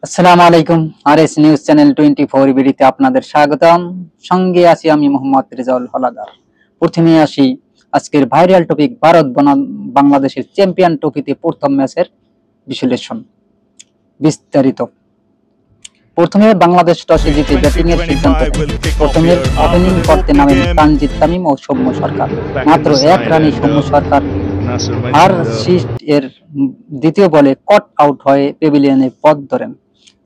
আসসালামু আলাইকুম। RS news channel 24 বিডিতে আপনাদের স্বাগতম। সঙ্গে আছি আমি মোহাম্মদ রেজাউল হলাদার। প্রথমে আসি আজকের ভাইরাল টপিক ভারত বনাম বাংলাদেশের চ্যাম্পিয়ন ট্রফিতে প্রথম ম্যাচের বিশ্লেষণ বিস্তারিত। প্রথমে বাংলাদেশ টসে জিতে ব্যাটিং এর সিদ্ধান্ত নেয়। প্রথমে ওপেনিং করতে নামেন তানজিদ তামিম ও সৌম্য সরকার। মাত্র 1 রানে সৌম্য সরকার আর এর দ্বিতীয় বলে কট আউট হয়ে পেভিলিয়নে পথ ধরেন।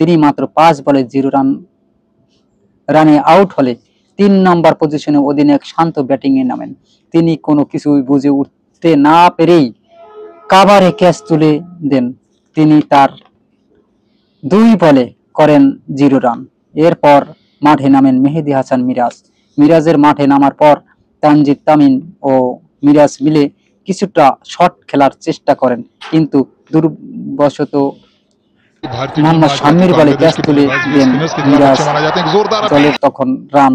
তিনি মাত্র 5 বলে 0 রানে আউট হলে 3 নম্বর পজিশনে অধিনায়ক শান্ত ব্যাটিং এ নামেন। তিনি কোনো কিছুই বুঝে উঠতে না পেরেই কাভারে ক্যাচ তুলে দেন। তিনি তার 2 বলে করেন 0 রান। এরপর মাঠে নামেন মেহেদী হাসান মিরাজ। মিরাজের মাঠে নামার পর তানজিদ তামিম ও মিরাজ মিলে কিছুটা শট খেলার চেষ্টা করেন, কিন্তু দুর্বশত মোহাম্মদ শামির বলে ক্যাচ তুলে দেন মিরাজ। দলের তখন রান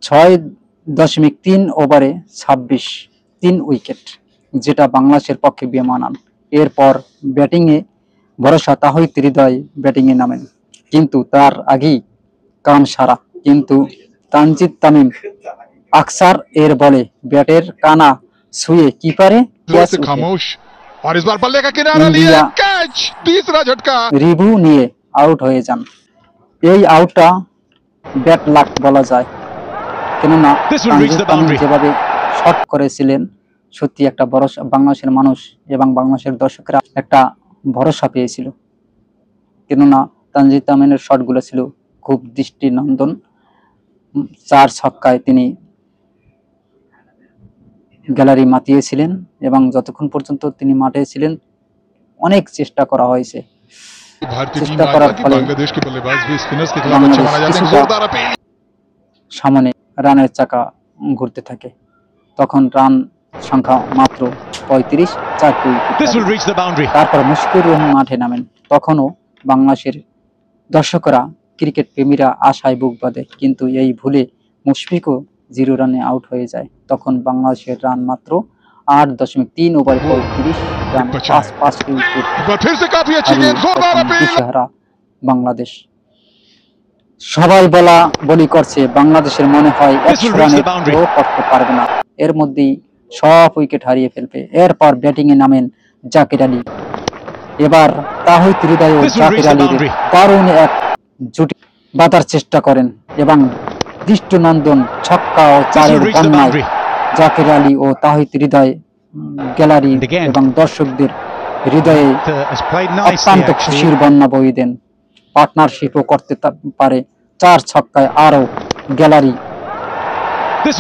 6.3 ওভারে 3 উইকেট, যেটা বাংলাদেশের পক্ষে বেমানান। এরপর ব্যাটিংয়ে ভরসা তাহিদ হৃদয় ব্যাটিংয়ে নামেন, কিন্তু তার আগেই কাম সারা। কিন্তু তানজিদ তামিম আকসার এর বলে ব্যাটের কানা ছুঁয়ে কিপারে ক্যাচ और इस बार बल्ले का किनारा लिया, कैच, तीसरा झटका, রিভু নিয়ে আউট হয়ে যান। এই আউটটা ব্যাট লাক বলা যায়, কেননা যেভাবে শট করেছিলেন সত্যি একটা ভরসা, বাংলাদেশের মানুষ এবং বাংলাদেশের দর্শকরা একটা ভরসা পেয়েছিল, কেননা তানজিদ তামিমের শটগুলো ছিল খুব দৃষ্টিনন্দন। 4 ছক্কায় তিনি গ্যালারি মাতিয়েছিলেন এবং যতক্ষণ পর্যন্ত তিনি মাঠে ছিলেন অনেক চেষ্টা করা হয়েছে। চেষ্টা করার ফলে সামনে রানের চাকা ঘুরতে থাকে। তখন রান সংখ্যা মাত্র 35, 4 উইকেট। তারপর মুশফিকুর রহিম মাঠে নামেন। তখনও বাংলাদেশের দর্শকরা, ক্রিকেট প্রেমীরা আশায় বুক বাঁধে, কিন্তু এই ভুলে মুশফিকও 0 রানে আউট হয়ে যায়। তখন বাংলাদেশের রান মাত্র 8.3 ওভারে 35 রান, 5 উইকেট। দিশেহারা বাংলাদেশ। সবাই বলি করছে বাংলাদেশের মনে হয় 100 রানের করতে পারবে না, এর মধ্যেই সব উইকেট হারিয়ে ফেলবে। এরপর ব্যাটিং এ নামেন জাকির আলী। এবার তাহিদ হৃদয় ও জাকির আলীর দারুণ এক জুটি বাঁধার চেষ্টা করেন এবং দৃষ্টিনন্দন ছক্কা ও 4-এর বন্যায় জাকির আলী ও তাহিদ হৃদয় গ্যালারি এবং দর্শকদের হৃদয়ে অত্যন্ত খুশির বন্যা বইয়ে দেন। পার্টনারশিপও করতে পারে 4 ছক্কায়, আরো গ্যালারি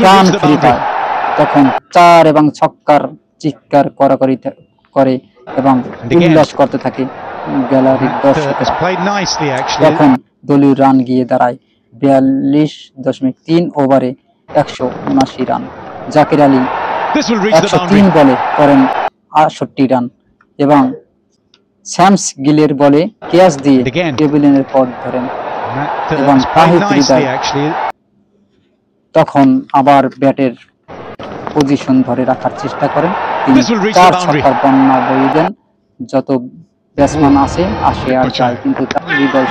প্রাণ ফিরে পায়। তখন 4 এবং ছক্কার চিৎকার করাকরি করে এবং উল্লাস করতে থাকে গ্যালারির দর্শকেরা। তখন দলীয় রান গিয়ে দাঁড়ায় 42.3 ওভারে 179 রান। জাকির আলী 103 বলে করেন 68 রান এবং শ্যামস গিলের বলে ক্যাচ দিয়ে পেভিলিয়নের পথ ধরেন এবং তাহিদ হৃদয় তখন আবার ব্যাটের পজিশন ধরে রাখার চেষ্টা করেন। তিনি 4 ছক্কার বন্যা বইয়ে দেন। যত ব্যাটসম্যান আসে আর যায়, কিন্তু তাহিদ হৃদয়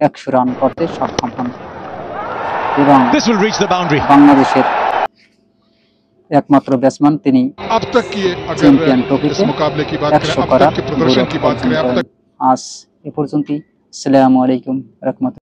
100 রান করতে সক্ষম হন এবং বাংলাদেশের একমাত্র ব্যাটসম্যান তিনি চ্যাম্পিয়ন ট্রফিতে 100 করার গৌরব অর্জন করেন। আজ এ পর্যন্তই। আসসালামু আলাইকুম রাহমাতুল্লাহ।